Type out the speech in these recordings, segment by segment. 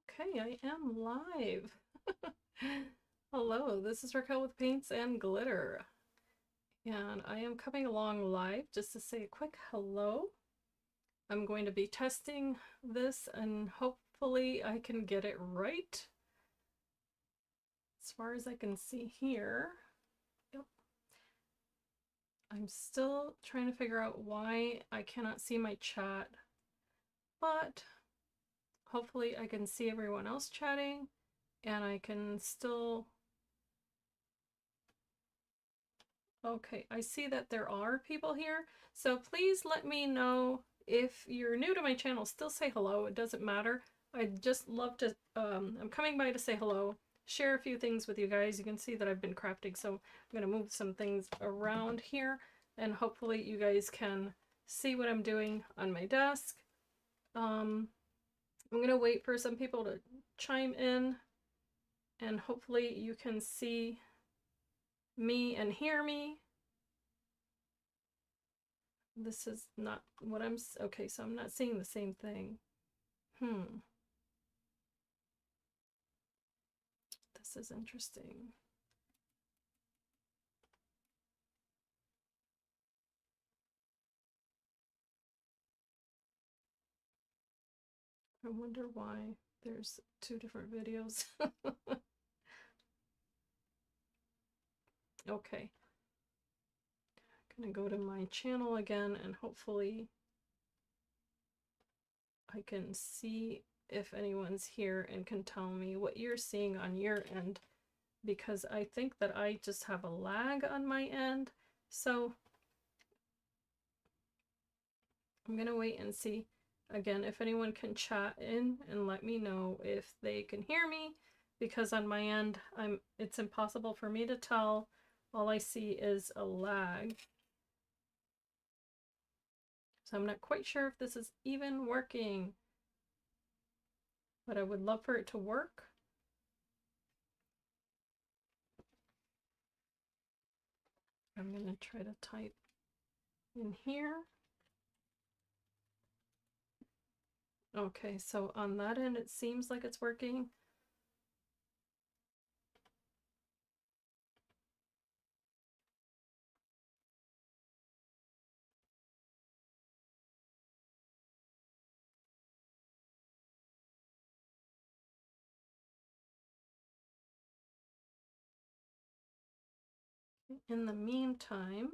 Okay, I am live. Hello, this is Raquel with Paints and Glitter. And I am coming along live just to say a quick hello. I'm going to be testing this and hopefully I can get it right. As far as I can see here. Yep. I'm still trying to figure out why I cannot see my chat, but hopefully I can see everyone else chatting and I can still... Okay, I see that there are people here, so please let me know if you're new to my channel. Still say hello, it doesn't matter. I'd just love to, I'm coming by to say hello, share a few things with you guys. You can see that I've been crafting, so I'm going to move some things around here, and hopefully you guys can see what I'm doing on my desk. I'm going to wait for some people to chime in, and hopefully you can see me and hear me. This is not what I'm... Okay, so I'm not seeing the same thing. This is interesting. I wonder why there's two different videos. Okay. I'm gonna go to my channel again and hopefully I can see if anyone's here and can tell me what you're seeing on your end, because I think that I just have a lag on my end. So I'm gonna wait and see again if anyone can chat in and let me know if they can hear me, because on my end it's impossible for me to tell. All I see is a lag. So I'm not quite sure if this is even working, but I would love for it to work. I'm going to try to type in here. Okay, so on that end it seems like it's working. In the meantime,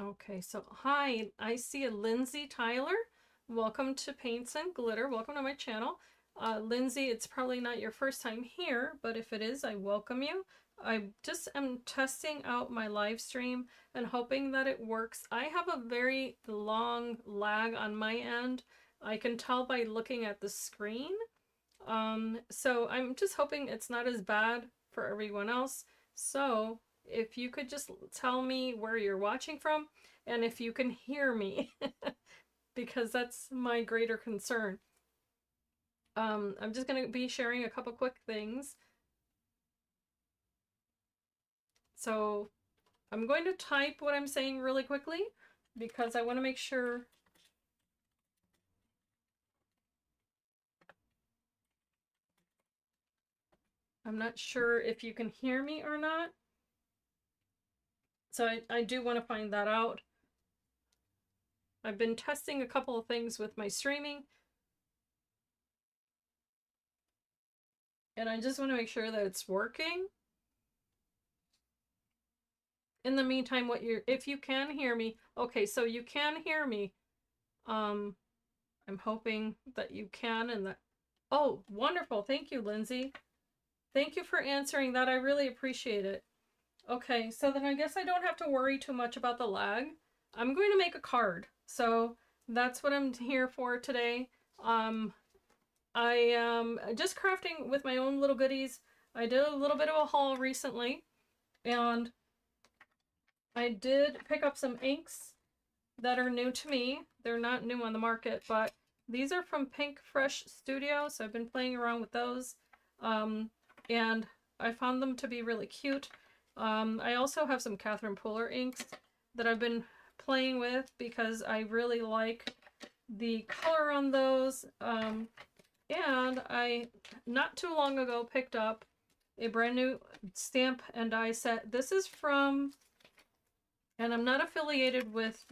okay, so hi, I see a Lindsay Tyler. Welcome to Paints and Glitter. Welcome to my channel. Lindsay, it's probably not your first time here, but if it is, I welcome you. I just am testing out my live stream and hoping that it works. I have a very long lag on my end. I can tell by looking at the screen. So I'm just hoping it's not as bad for everyone else. So if you could just tell me where you're watching from and if you can hear me, because that's my greater concern. I'm just going to be sharing a couple quick things. So I'm going to type what I'm saying really quickly because I want to make sure. I'm not sure if you can hear me or not. So I do want to find that out. I've been testing a couple of things with my streaming, and I just want to make sure that it's working. In the meantime, if you can hear me, okay, so you can hear me. I'm hoping that you can, and that, oh, wonderful. Thank you, Lindsay. Thank you for answering that. I really appreciate it. Okay, so then I guess I don't have to worry too much about the lag. I'm going to make a card. So that's what I'm here for today. I am just crafting with my own little goodies. I did a little bit of a haul recently, and I did pick up some inks that are new to me. They're not new on the market, but these are from Pink Fresh Studios. So I've been playing around with those, and I found them to be really cute. I also have some Catherine Pooler inks that I've been playing with because I really like the color on those. And I, not too long ago, picked up a brand new stamp and die set. This is from, and I'm not affiliated with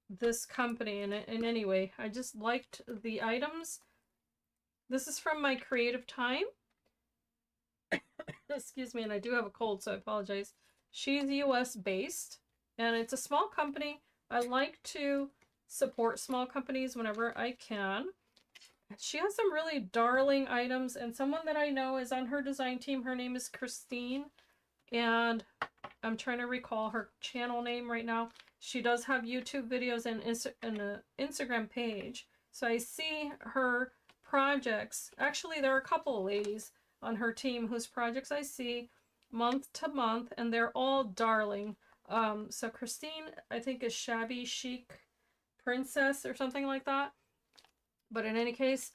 this company in any way. I just liked the items. This is from my creative time. Excuse me, and I do have a cold, so I apologize. She's US based, and it's a small company. I like to support small companies whenever I can. She has some really darling items, and someone that I know is on her design team. Her name is Christine, and I'm trying to recall her channel name right now. She does have YouTube videos and an Instagram page. So I see her projects. Actually, there are a couple of ladies on her team whose projects I see month to month, and they're all darling. So Christine, I think, is Shabby Chic Princess or something like that. But in any case,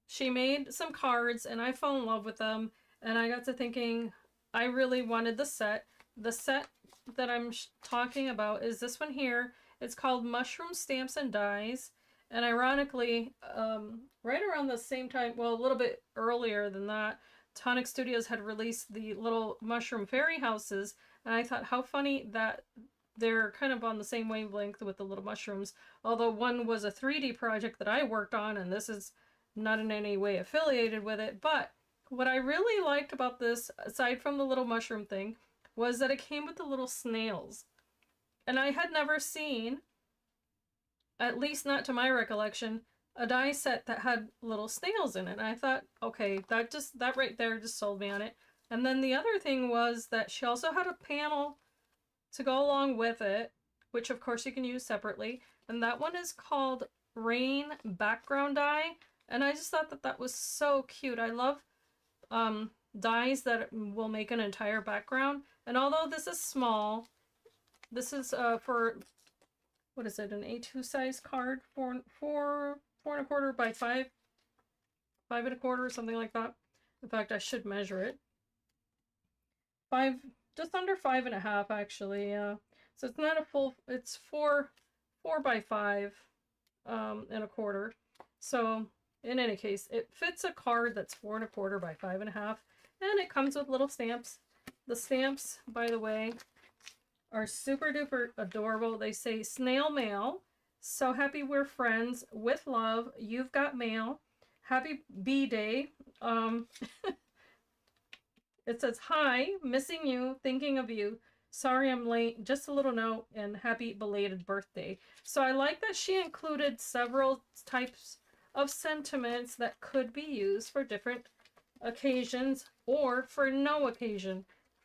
she made some cards, and I fell in love with them. And I got to thinking, I really wanted the set. The set that I'm talking about is this one here. It's called Mushroom Stamps and Dies. And ironically, right around the same time, well, a little bit earlier than that, Tonic Studios had released the little mushroom fairy houses. And I thought, how funny that they're kind of on the same wavelength with the little mushrooms. Although one was a 3D project that I worked on, and this is not in any way affiliated with it. But what I really liked about this, aside from the little mushroom thing, was that it came with the little snails. And I had never seen, at least not to my recollection, a die set that had little snails in it. And I thought, okay, that right there just sold me on it. And then the other thing was that she also had a panel to go along with it, which of course you can use separately. And that one is called Rain Background Die. And I just thought that that was so cute. I love dies that will make an entire background. And although this is small, this is for, what is it, an A2 size card, four and a quarter by 5 and a quarter, or something like that. In fact, I should measure it. Just under 5.5 actually. So it's not a full, it's 4 by 5 and a quarter. So in any case, it fits a card that's 4 and a quarter by 5.5, and it comes with little stamps. The stamps, by the way, are super duper adorable. They say snail mail, so happy we're friends, with love, you've got mail, happy bee day. It says, hi, missing you, thinking of you, sorry I'm late, just a little note, and happy belated birthday. So I like that she included several types of sentiments that could be used for different occasions or for no occasion.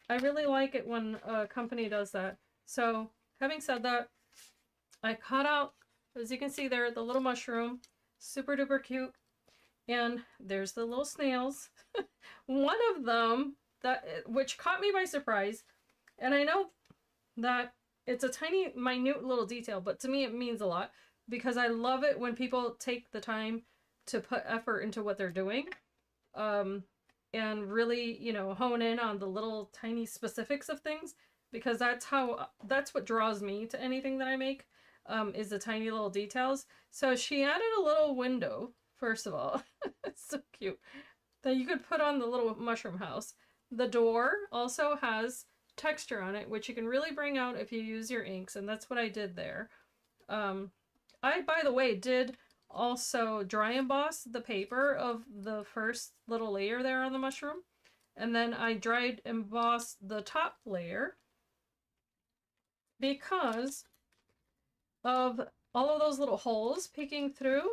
I really like it when a company does that. So having said that, I cut out, as you can see there, the little mushroom, super duper cute. And there's the little snails. One of them, which caught me by surprise, and I know that it's a tiny, minute little detail, but to me it means a lot, because I love it when people take the time to put effort into what they're doing, and really, you know, hone in on the little tiny specifics of things, because that's what draws me to anything that I make, is the tiny little details. So she added a little window, first of all. It's so cute, that you could put on the little mushroom house. The door also has texture on it, which you can really bring out if you use your inks, and that's what I did there. I, by the way, did also dry emboss the paper of the first little layer there on the mushroom, and then I dry embossed the top layer because of all of those little holes peeking through.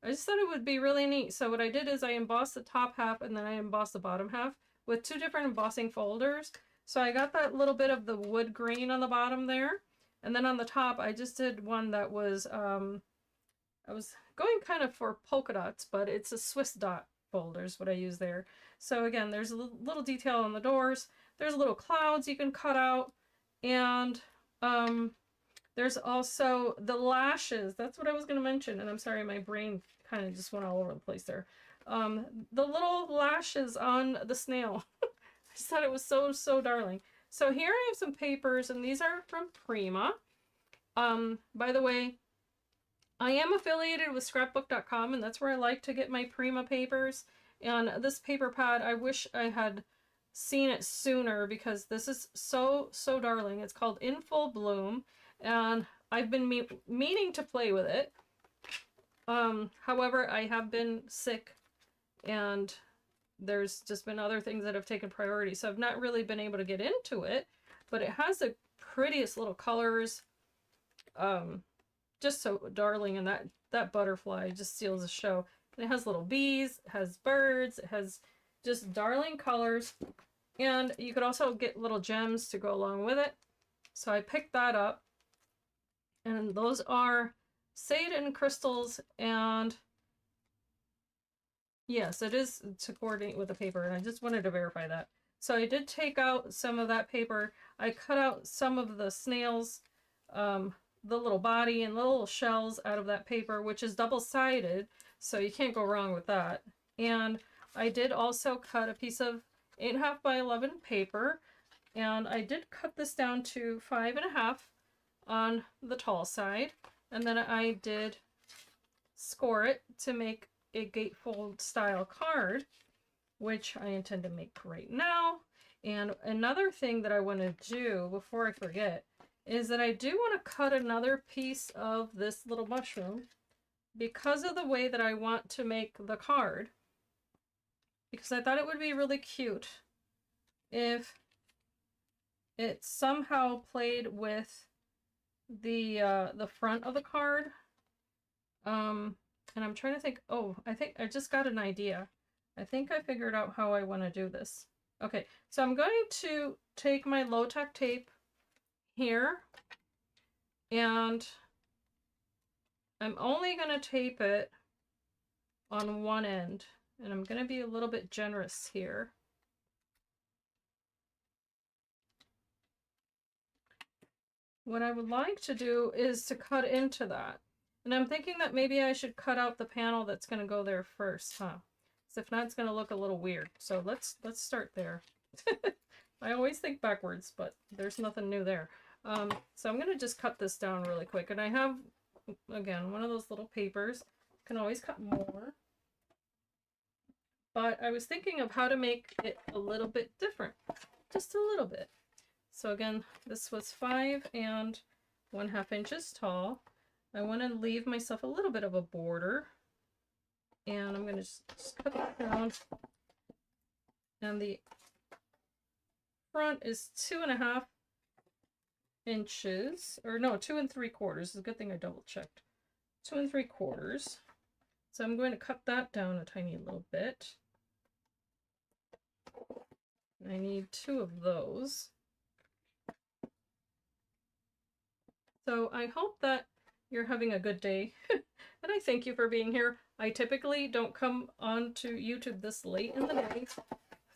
I just thought it would be really neat. So what I did is I embossed the top half and then I embossed the bottom half with 2 different embossing folders. So I got that little bit of the wood grain on the bottom there. And then on the top, I just did one that was, I was going kind of for polka dots, but it's a Swiss dot folder is what I use there. So again, there's a little detail on the doors. There's little clouds you can cut out. And there's also the lashes. That's what I was going to mention. And I'm sorry, my brain kind of just went all over the place there. The little lashes on the snail. I just thought it was so, so darling. So here I have some papers, and these are from Prima. By the way, I am affiliated with scrapbook.com, and that's where I like to get my Prima papers. And this paper pad, I wish I had seen it sooner because this is so darling. It's called In Full Bloom, and I've been meaning to play with it. However, I have been sick, and there's just been other things that have taken priority, so I've not really been able to get into it, but it has the prettiest little colors. Just so darling, and that butterfly just steals the show. And it has little bees, it has birds, it has just darling colors, and you could also get little gems to go along with it. So I picked that up, and those are Seidin crystals, and yes, it is to coordinate with the paper, and I just wanted to verify that. So I did take out some of that paper. I cut out some of the snails, the little body and little shells out of that paper, which is double-sided, so you can't go wrong with that. And I did also cut a piece of 8.5 by 11 paper, and I did cut this down to 5.5 on the tall side, and then I did score it to make a gatefold style card, which I intend to make right now. And another thing that I want to do before I forget is that I do want to cut another piece of this little mushroom because of the way that I want to make the card, because I thought it would be really cute if it somehow played with the front of the card. And I'm trying to think, oh, I think I just got an idea. I think I figured out how I want to do this. Okay, so I'm going to take my low-tack tape here, and I'm only going to tape it on one end, and I'm going to be a little bit generous here. What I would like to do is to cut into that, and I'm thinking that maybe I should cut out the panel that's going to go there first, huh? Because if not, it's going to look a little weird. So let's start there. I always think backwards, but there's nothing new there. So I'm going to just cut this down really quick. And I have, again, one of those little papers. Can always cut more. But I was thinking of how to make it a little bit different. Just a little bit. So again, this was 5 1/2 inches tall. I want to leave myself a little bit of a border. And I'm going to just cut it down. And the front is 2.5 inches, or no, 2 3/4. It's a good thing I double checked. 2 3/4. So I'm going to cut that down a tiny little bit. I need 2 of those. So I hope that you're having a good day, and I thank you for being here. I typically don't come on to YouTube this late in the day.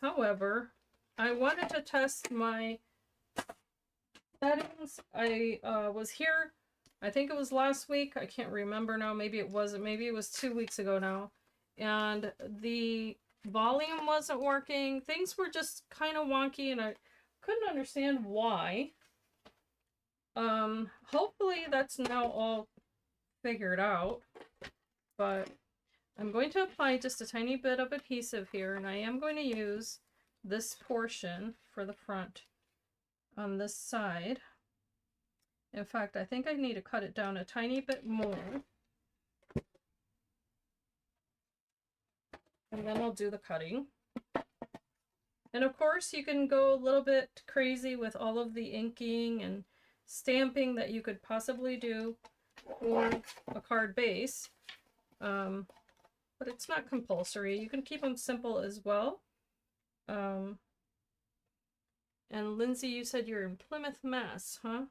However, I wanted to test my settings. I was here, I think it was last week. I can't remember now. Maybe it wasn't. Maybe it was 2 weeks ago now. And the volume wasn't working. Things were just kind of wonky, and I couldn't understand why. Hopefully that's now all figured out. But I'm going to apply just a tiny bit of adhesive here, and I am going to use this portion for the front on this side. In fact, I think I need to cut it down a tiny bit more. And then I'll do the cutting. And of course, you can go a little bit crazy with all of the inking and stamping that you could possibly do for a card base. But it's not compulsory. You can keep them simple as well. And Lindsay, you said you're in Plymouth, Mass, huh?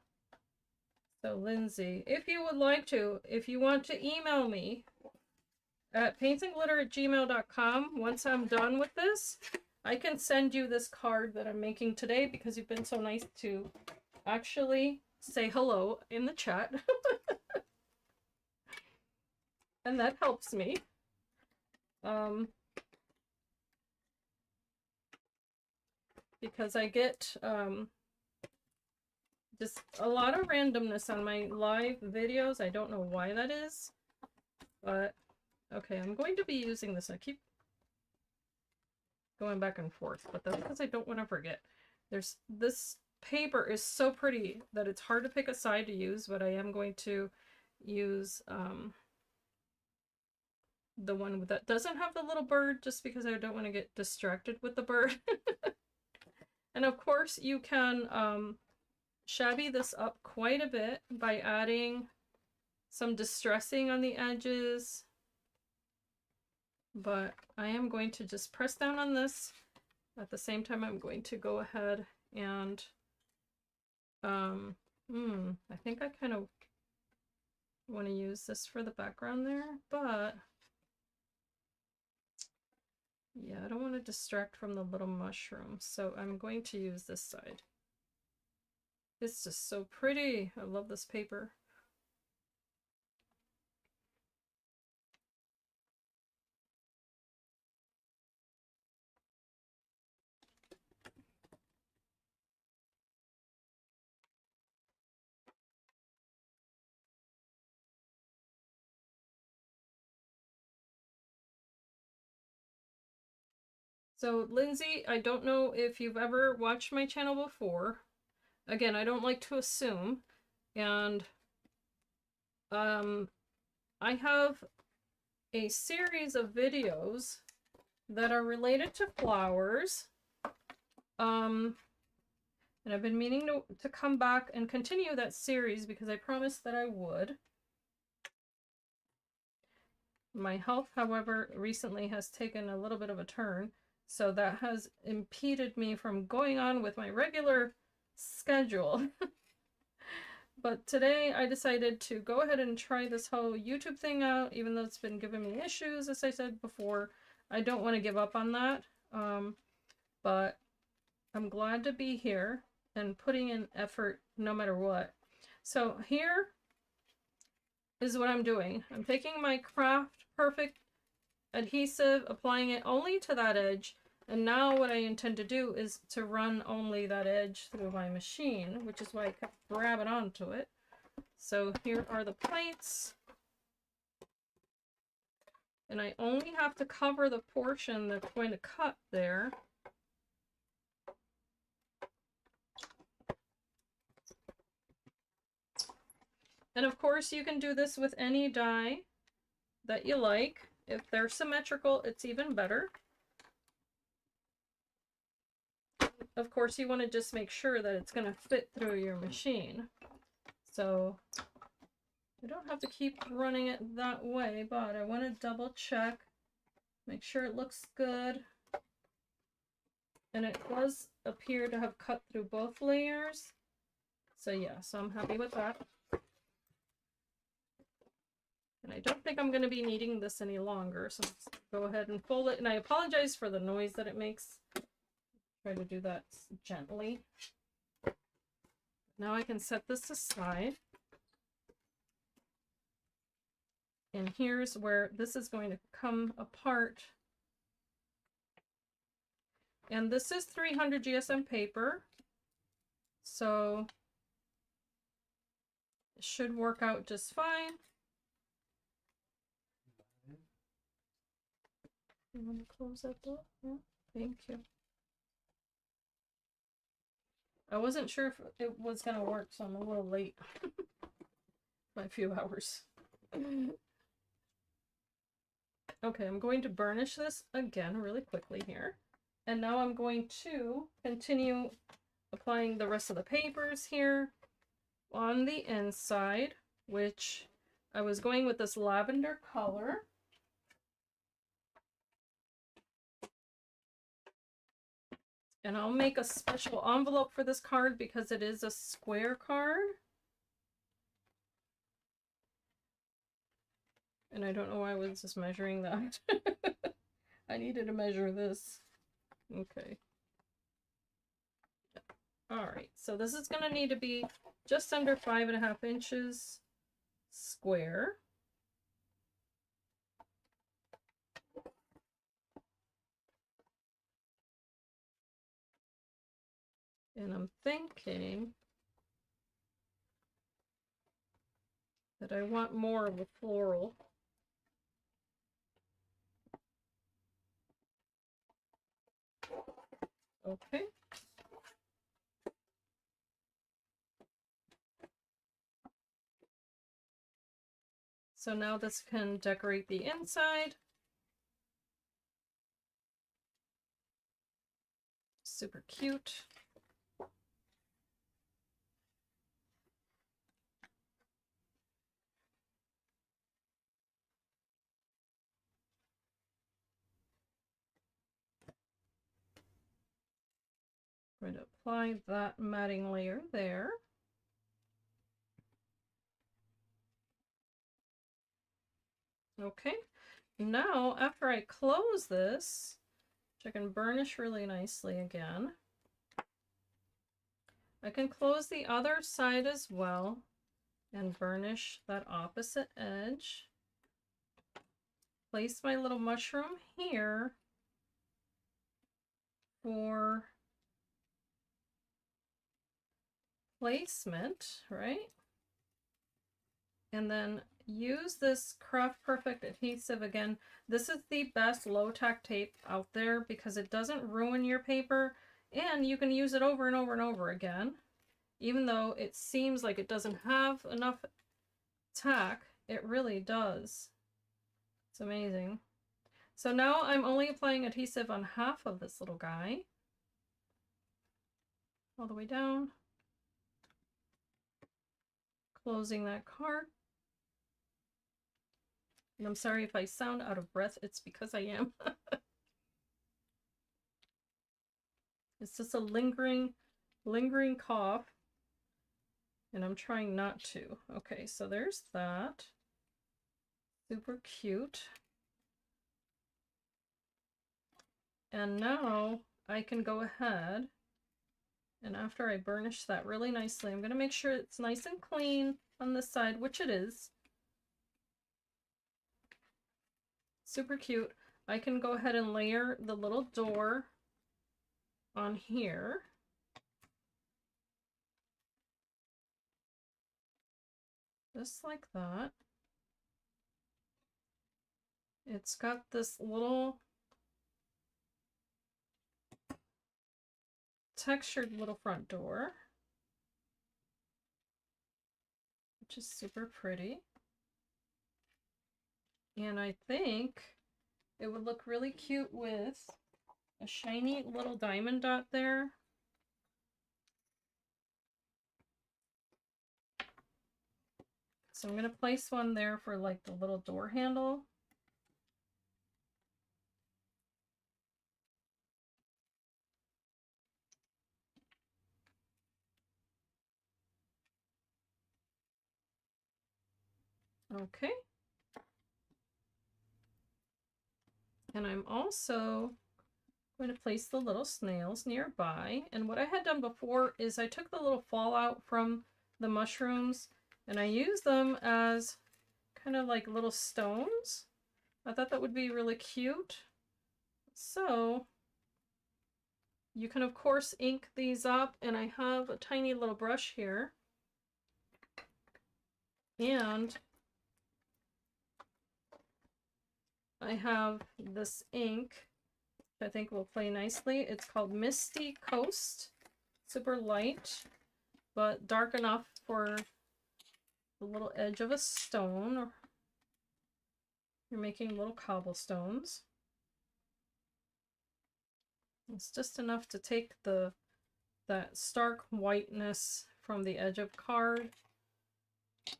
So Lindsay, if you would like to, if you want to email me at paintsandglitter@gmail.com, once I'm done with this, I can send you this card that I'm making today because you've been so nice to actually say hello in the chat. And that helps me. Because I get Just a lot of randomness on my live videos. I don't know why that is, but okay, I'm going to be using this. I keep going back and forth, but that's because I don't want to forget. This paper is so pretty that it's hard to pick a side to use, but I am going to use the one that doesn't have the little bird just because I don't want to get distracted with the bird. And of course you can shabby this up quite a bit by adding some distressing on the edges, but I am going to just press down on this. At the same time, I'm going to go ahead and I think I kind of want to use this for the background there, but yeah, I don't want to distract from the little mushroom, so I'm going to use this side. It's just so pretty. I love this paper. So Lindsay, I don't know if you've ever watched my channel before. Again, I don't like to assume. And I have a series of videos that are related to flowers. And I've been meaning to come back and continue that series because I promised that I would. My health, however, recently has taken a little bit of a turn, so that has impeded me from going on with my regular schedule. But today I decided to go ahead and try this whole YouTube thing out, even though it's been giving me issues, as I said before. I don't want to give up on that, but I'm glad to be here and putting in effort no matter what. So here is what I'm doing. I'm taking my Craft Perfect adhesive, applying it only to that edge, and now what I intend to do is to run only that edge through my machine, which is why I kept grabbing onto it. So here are the plates, and I only have to cover the portion that's going to cut there. And of course you can do this with any die that you like. If they're symmetrical, it's even better. Of course, you want to just make sure that it's going to fit through your machine. So I don't have to keep running it that way, but I want to double check, make sure it looks good. And it does appear to have cut through both layers. So yeah, so I'm happy with that. And I don't think I'm going to be needing this any longer, so let's go ahead and fold it. And I apologize for the noise that it makes. Try to do that gently. Now I can set this aside. And here's where this is going to come apart. And this is 300 GSM paper, so it should work out just fine. You want to close that door? Yeah, thank you. I wasn't sure if it was going to work, so I'm a little late by a few hours. Okay, I'm going to burnish this again really quickly here. And now I'm going to continue applying the rest of the papers here on the inside, which I was going with this lavender color. And I'll make a special envelope for this card because it is a square card. And I don't know why I was just measuring that. I needed to measure this. Okay. All right, so this is going to need to be just under 5.5 inches square. And I'm thinking But I want more of a floral. Okay. So now this can decorate the inside. Super cute. I'm going to apply that matting layer there. Okay, now after I close this, which I can burnish really nicely again, I can close the other side as well and burnish that opposite edge. Place my little mushroom here for placement, right? And then use this Craft Perfect adhesive again. This is the best low-tack tape out there because it doesn't ruin your paper and you can use it over and over and over again. Even though it seems like it doesn't have enough tack, it really does. It's amazing. So now I'm only applying adhesive on half of this little guy. All the way down. Closing that card. And I'm sorry if I sound out of breath, it's because I am. It's just a lingering cough. And I'm trying not to. Okay, so there's that. Super cute. And now I can go ahead and after I burnish that really nicely, I'm going to make sure it's nice and clean on this side, which it is. Super cute. I can go ahead and layer the little door on here. Just like that. It's got this little textured little front door, which is super pretty. And I think it would look really cute with a shiny little diamond dot there. So I'm going to place one there for like the little door handle. Okay. And I'm also going to place the little snails nearby. And what I had done before is I took the little fallout from the mushrooms and I used them as kind of like little stones. I thought that would be really cute. So you can of course ink these up, and I have a tiny little brush here. And I have this ink I think will play nicely. It's called Misty Coast. Super light, but dark enough for the little edge of a stone. You're making little cobblestones. It's just enough to take that stark whiteness from the edge of card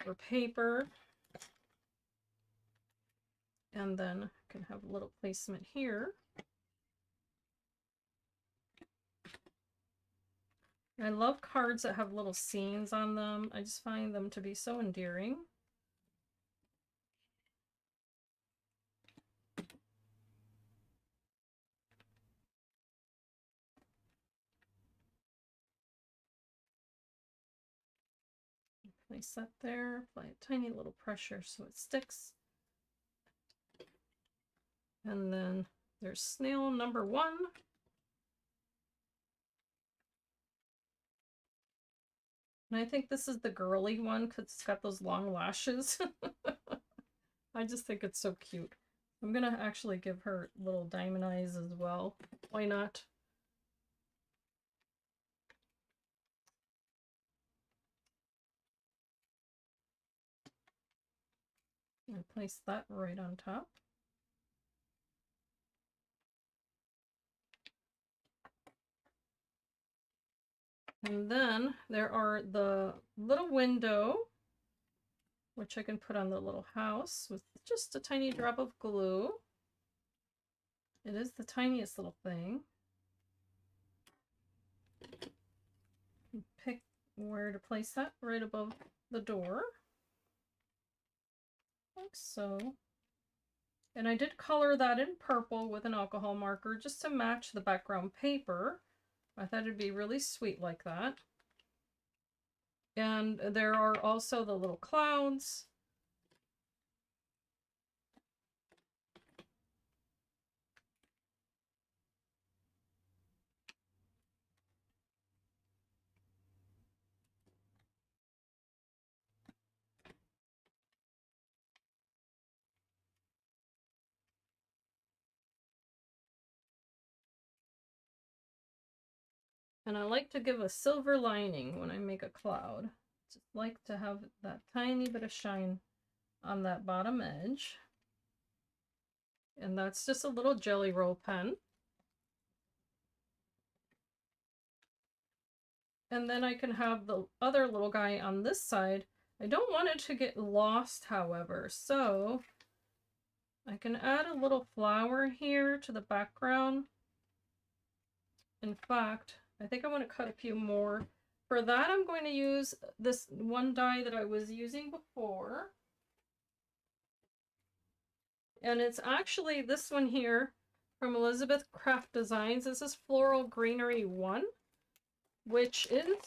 or paper. And then I can have a little placement here. I love cards that have little scenes on them. I just find them to be so endearing. Place that there, apply a tiny little pressure so it sticks. And then there's snail number 1. And I think this is the girly one because it's got those long lashes. I just think it's so cute. I'm gonna actually give her little diamond eyes as well. Why not? And place that right on top. And then there are the little window, which I can put on the little house with just a tiny drop of glue. It is the tiniest little thing. Pick where to place that, right above the door. Like so. And I did color that in purple with an alcohol marker just to match the background paper. I thought it'd be really sweet like that. And there are also the little clouds. And I like to give a silver lining when I make a cloud. Just like to have that tiny bit of shine on that bottom edge. And that's just a little Jelly Roll pen. And then I can have the other little guy on this side. I don't want it to get lost, however, so I can add a little flower here to the background. In fact, I think I want to cut a few more. For that, I'm going to use this one die that I was using before. And it's actually this one here from Elizabeth Craft Designs. This is Floral Greenery 1, which is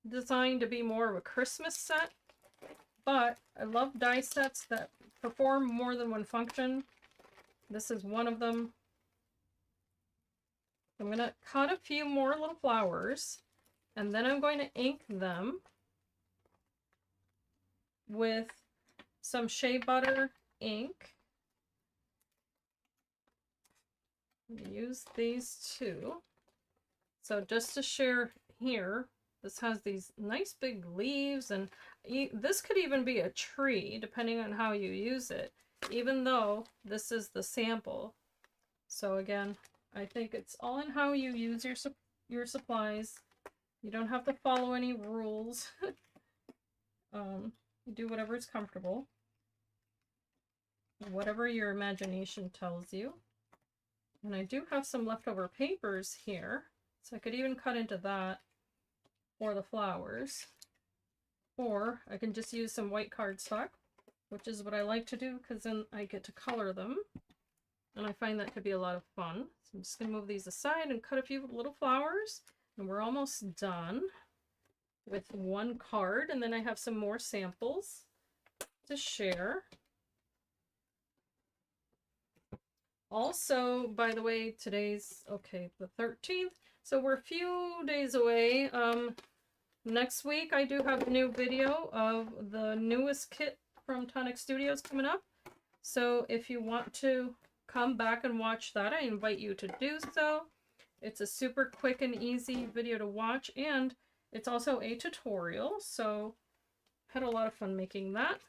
designed to be more of a Christmas set. But I love die sets that perform more than one function. This is one of them. I'm going to cut a few more little flowers, and then I'm going to ink them with some Shea Butter ink. Use these two. So just to share here, this has these nice big leaves, and this could even be a tree depending on how you use it, even though this is the sample. So again, I think it's all in how you use your supplies. You don't have to follow any rules. You do whatever is comfortable, whatever your imagination tells you. And I do have some leftover papers here, so I could even cut into that for the flowers. Or I can just use some white cardstock, which is what I like to do because then I get to color them. And I find that to be a lot of fun. So I'm just going to move these aside and cut a few little flowers. And we're almost done with one card. And then I have some more samples to share. Also, by the way, today's, okay, the 13th. So we're a few days away. Next week, I do have a new video of the newest kit from Tonic Studios coming up. So if you want to come back and watch that, I invite you to do so. It's a super quick and easy video to watch, and it's also a tutorial, so had a lot of fun making that.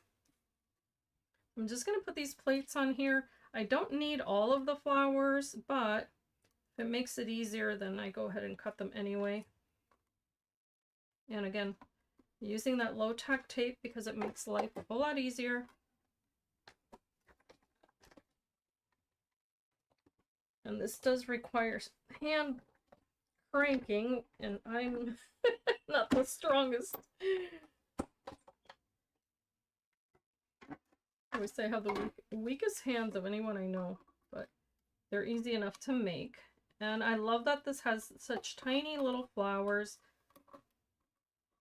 I'm just going to put these plates on here. I don't need all of the flowers, but if it makes it easier, then I go ahead and cut them anyway. And again, using that low tack tape because it makes life a whole lot easier. And this does require hand cranking, and I'm not the strongest. I always say I have the weakest hands of anyone I know, but they're easy enough to make. And I love that this has such tiny little flowers.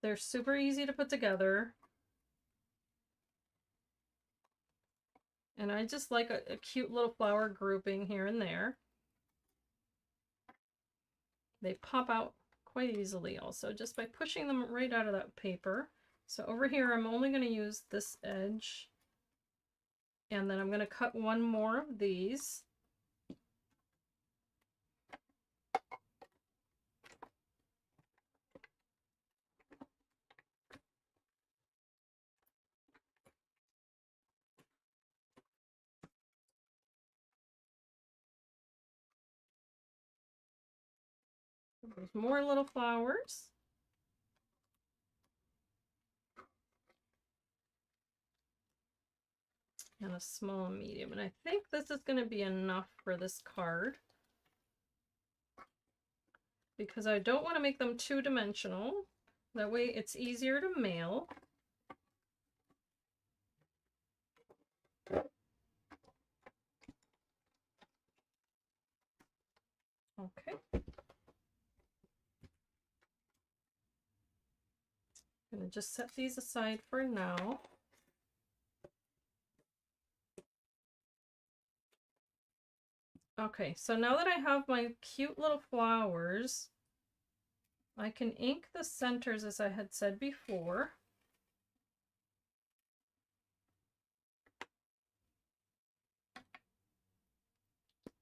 They're super easy to put together. And I just like a cute little flower grouping here and there. They pop out quite easily also, just by pushing them right out of that paper. So over here, I'm only going to use this edge, and then I'm going to cut one more of these. There's more little flowers. And a small medium. And I think this is going to be enough for this card, because I don't want to make them two-dimensional. That way it's easier to mail. Okay. I'm going to just set these aside for now. Okay, so now that I have my cute little flowers, I can ink the centers as I had said before.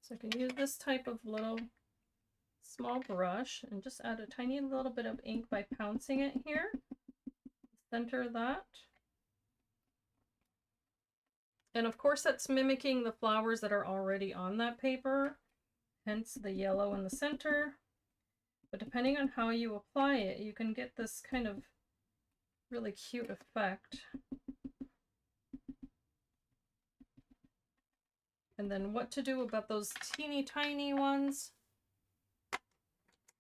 So I can use this type of little small brush and just add a tiny little bit of ink by pouncing it here. Center that. And of course that's mimicking the flowers that are already on that paper, hence the yellow in the center. But depending on how you apply it, you can get this kind of really cute effect. And then what to do about those teeny tiny ones?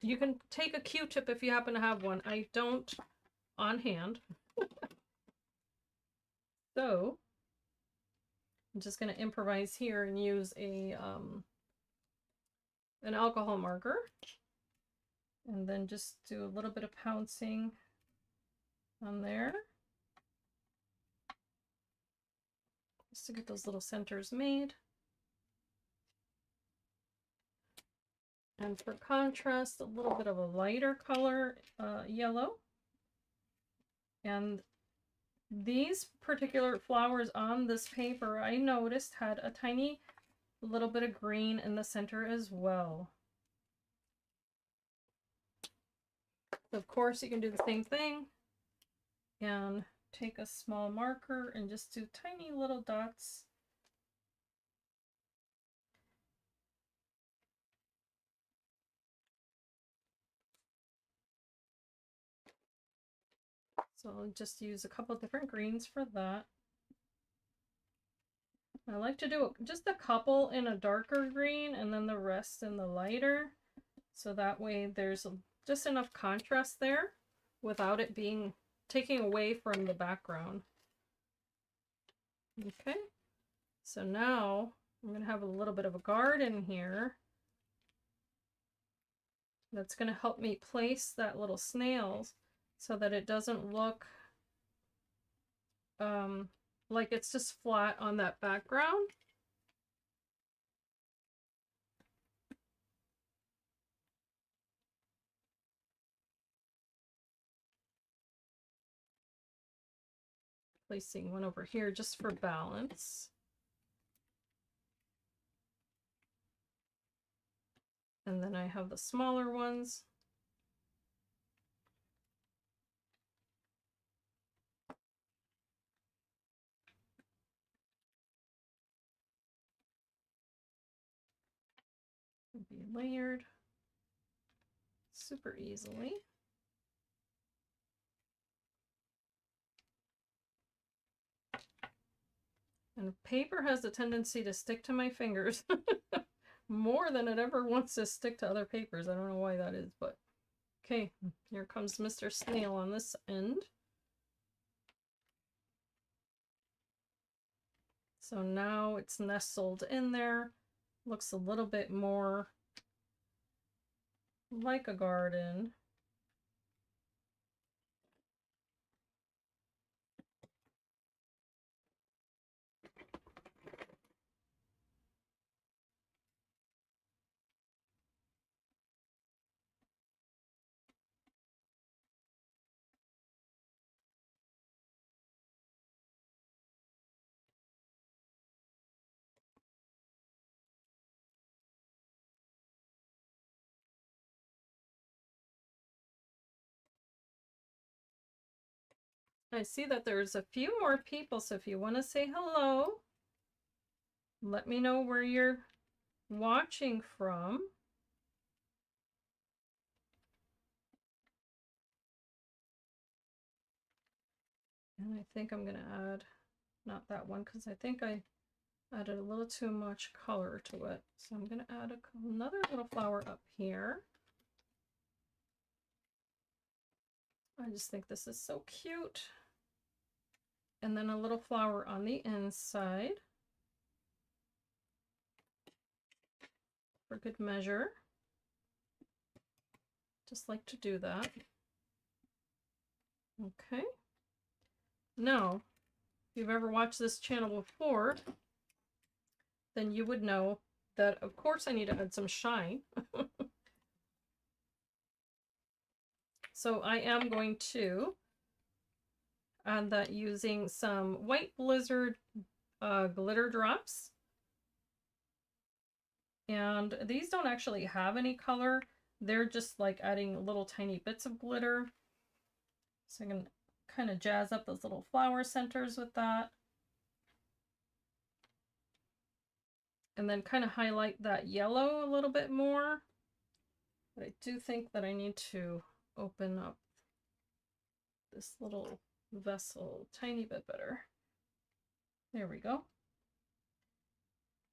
You can take a Q-tip if you happen to have one. I don't on hand. So I'm just going to improvise here and use a an alcohol marker, and then just do a little bit of pouncing on there just to get those little centers made. And for contrast, a little bit of a lighter color yellow. And these particular flowers on this paper, I noticed, had a tiny little bit of green in the center as well. So of course you can do the same thing and take a small marker and just do tiny little dots. So I'll just use a couple different greens for that. I like to do just a couple in a darker green and then the rest in the lighter. So that way there's just enough contrast there without it being taking away from the background. Okay, so now I'm going to have a little bit of a garden here. That's going to help me place that little snail so that it doesn't look like it's just flat on that background. Placing one over here just for balance. And then I have the smaller ones. Be layered super easily. And paper has a tendency to stick to my fingers more than it ever wants to stick to other papers. I don't know why that is, but okay, here comes Mr. Snail on this end. So now it's nestled in there. Looks a little bit more like a garden. I see that there's a few more people, so if you want to say hello, let me know where you're watching from. And I think I'm going to add, not that one, because I think I added a little too much color to it. So I'm going to add another little flower up here. I just think this is so cute. And then a little flower on the inside for good measure. Just like to do that. Okay. Now, if you've ever watched this channel before, then you would know that of course I need to add some shine. So I am going to add that using some White Blizzard glitter drops. And these don't actually have any color. They're just like adding little tiny bits of glitter. So I can kind of jazz up those little flower centers with that. And then kind of highlight that yellow a little bit more. But I do think that I need to open up this little vessel a tiny bit better. There we go.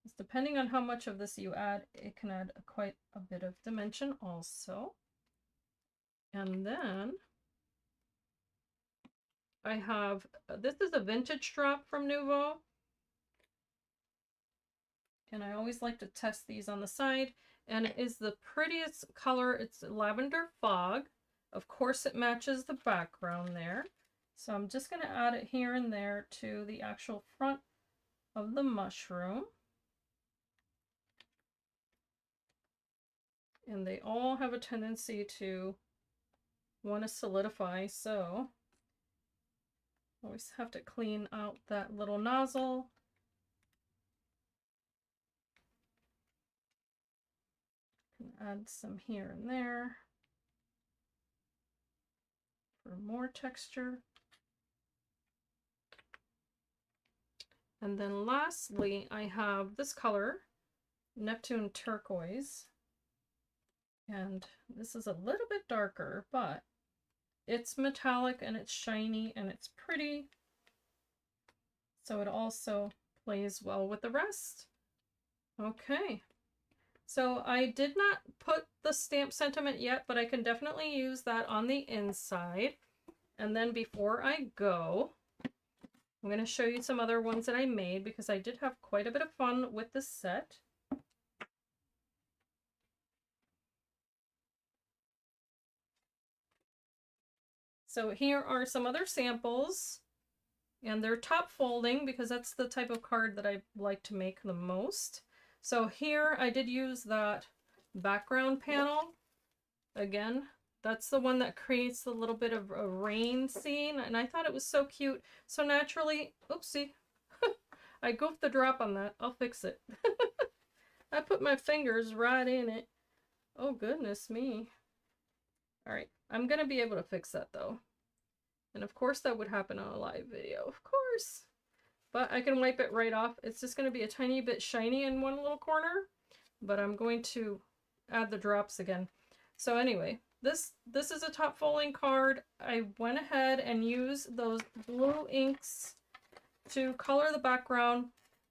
It's depending on how much of this you add, it can add quite a bit of dimension also. And then I have, this is a vintage drop from Nuvo. And I always like to test these on the side. And it is the prettiest color. It's Lavender Fog. Of course, it matches the background there. So I'm just going to add it here and there to the actual front of the mushroom. And they all have a tendency to want to solidify, so always have to clean out that little nozzle. Can add some here and there for more texture. And then lastly, I have this color, Neptune Turquoise. And this is a little bit darker, but it's metallic and it's shiny and it's pretty. So it also plays well with the rest. Okay. So I did not put the stamp sentiment yet, but I can definitely use that on the inside. And then before I go, I'm going to show you some other ones that I made because I did have quite a bit of fun with this set. So here are some other samples, and they're top folding because that's the type of card that I like to make the most. So here I did use that background panel. Again, that's the one that creates the little bit of a rain scene, and I thought it was so cute. So naturally, oopsie, I goofed the drop on that. I'll fix it. I put my fingers right in it. Oh, goodness me. All right, I'm going to be able to fix that though. And of course that would happen on a live video, of course. But I can wipe it right off. It's just going to be a tiny bit shiny in one little corner, but I'm going to add the drops again. So anyway, this is a top folding card. I went ahead and used those blue inks to color the background.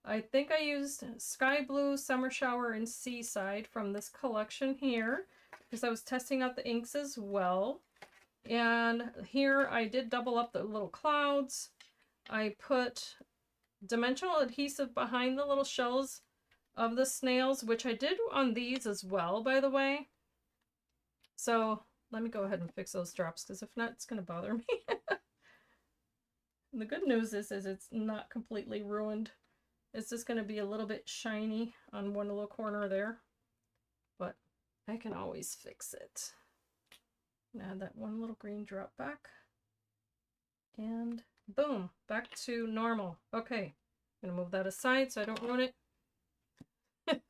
I think I used Sky Blue, Summer Shower, and Seaside from this collection here because I was testing out the inks as well. And here I did double up the little clouds. I put dimensional adhesive behind the little shells of the snails, which I did on these as well, by the way. So let me go ahead and fix those drops because if not, it's going to bother me. And the good news is it's not completely ruined. It's just going to be a little bit shiny on one little corner there, but I can always fix it. Add that one little green drop back. And boom, back to normal. Okay, I'm gonna move that aside so I don't ruin it.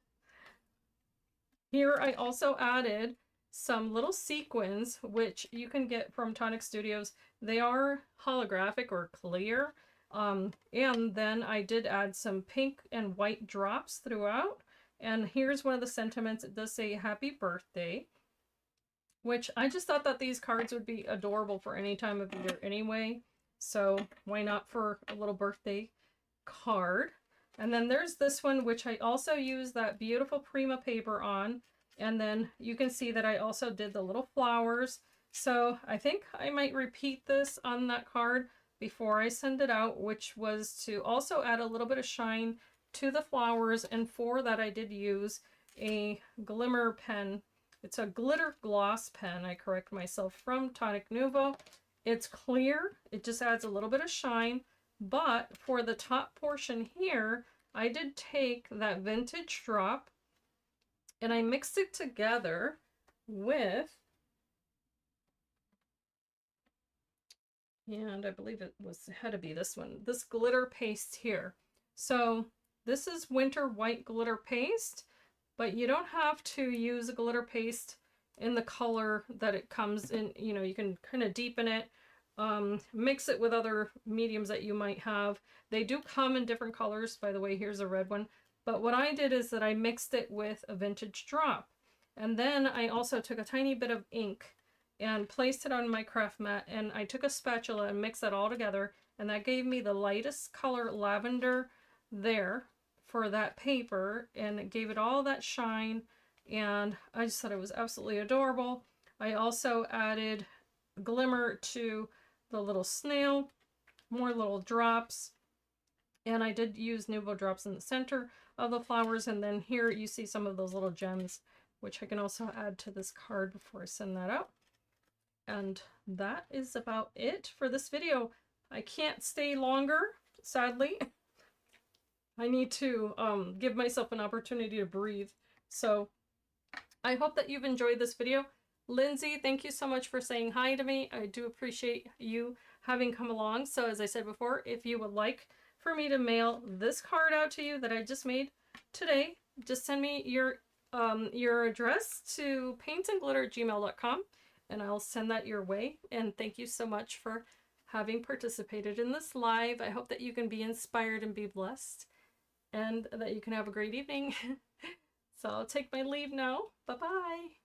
Here I also added some little sequins, which you can get from Tonic Studios. They are holographic or clear. And then I did add some pink and white drops throughout. And here's one of the sentiments. It does say happy birthday, which I just thought that these cards would be adorable for any time of year anyway. So why not for a little birthday card? And then there's this one, which I also used that beautiful Prima paper on. And then you can see that I also did the little flowers. So I think I might repeat this on that card before I send it out, which was to also add a little bit of shine to the flowers. And for that, I did use a glimmer pen. It's a glitter gloss pen, I correct myself, from Tonic Nuvo. It's clear. It just adds a little bit of shine. But for the top portion here, I did take that vintage drop and I mixed it together with, and I believe it had to be this one, this glitter paste here. So this is winter white glitter paste, but you don't have to use a glitter paste in the color that it comes in. You know, you can kind of deepen it, mix it with other mediums that you might have. They do come in different colors. By the way, here's a red one. But what I did is that I mixed it with a vintage drop. And then I also took a tiny bit of ink and placed it on my craft mat. And I took a spatula and mixed that all together. And that gave me the lightest color lavender there for that paper. And it gave it all that shine. And I just thought it was absolutely adorable. I also added glimmer to the little snail, more little drops. And I did use Nuvo drops in the center of the flowers. And then here you see some of those little gems, which I can also add to this card before I send that out. And that is about it for this video. I can't stay longer, sadly. I need to give myself an opportunity to breathe. So I hope that you've enjoyed this video. Lindsay, thank you so much for saying hi to me. I do appreciate you having come along. So as I said before, if you would like for me to mail this card out to you that I just made today, just send me your address to paintsandglitter@gmail.com and I'll send that your way. And thank you so much for having participated in this live. I hope that you can be inspired and be blessed and that you can have a great evening. So I'll take my leave now. Bye-bye.